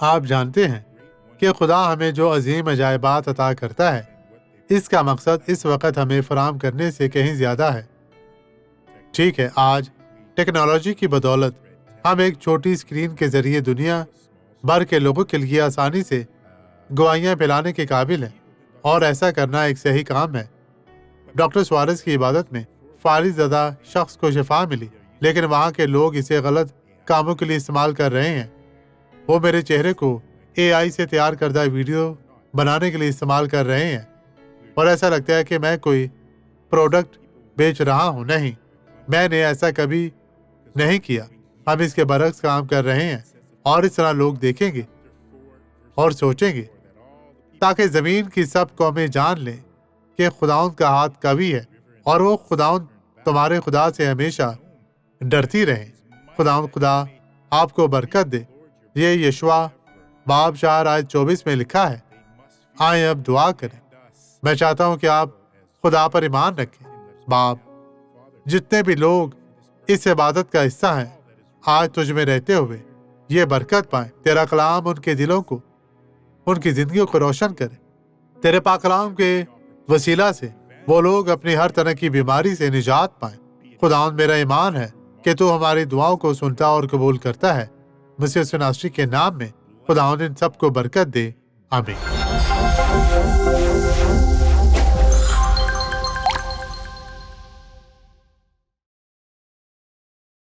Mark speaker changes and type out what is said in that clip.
Speaker 1: آپ جانتے ہیں کہ خدا ہمیں جو عظیم عجائبات عطا کرتا ہے، اس کا مقصد اس وقت ہمیں فراہم کرنے سے کہیں زیادہ ہے۔ ٹھیک ہے، آج ٹیکنالوجی کی بدولت ہم ایک چھوٹی اسکرین کے ذریعے دنیا بھر کے لوگوں کے لیے آسانی سے گواہیاں پھیلانے کے قابل ہیں، اور ایسا کرنا ایک صحیح کام ہے۔ ڈاکٹر سوارز کی عبادت میں فالج زدہ شخص کو شفا ملی، لیکن وہاں کے لوگ اسے غلط کاموں کے لیے استعمال کر رہے ہیں۔ وہ میرے چہرے کو AI سے تیار کردہ ویڈیو بنانے کے لیے استعمال کر رہے ہیں، اور ایسا لگتا ہے کہ میں کوئی پروڈکٹ بیچ رہا ہوں۔ نہیں، میں نے ایسا کبھی نہیں کیا۔ ہم اس کے برعکس کام کر رہے ہیں، اور اس طرح لوگ دیکھیں گے اور سوچیں گے، تاکہ زمین کی سب قومیں جان لیں کہ خداوند کا ہاتھ قوی ہے، اور وہ خداوند تمہارے خدا سے ہمیشہ ڈرتی رہیں۔ خداوند خدا آپ کو برکت دے۔ یہ یشوع باب 4 آیت 24 میں لکھا ہے۔ آئیں اب دعا کریں۔ میں چاہتا ہوں کہ آپ خدا پر ایمان رکھیں۔ باپ، جتنے بھی لوگ اس عبادت کا حصہ ہیں، آج تجھ میں رہتے ہوئے یہ برکت پائیں۔ تیرا کلام ان کے دلوں کو، ان کی زندگیوں کو روشن کرے۔ تیرے پاک کلام کے وسیلہ سے وہ لوگ اپنی ہر طرح کی بیماری سے نجات پائیں۔ خداوند، میرا ایمان ہے کہ تو ہماری دعاؤں کو سنتا اور قبول کرتا ہے۔ مسیح یسوع ناصری کے نام میں خداوند ان سب کو برکت دے۔ آمین۔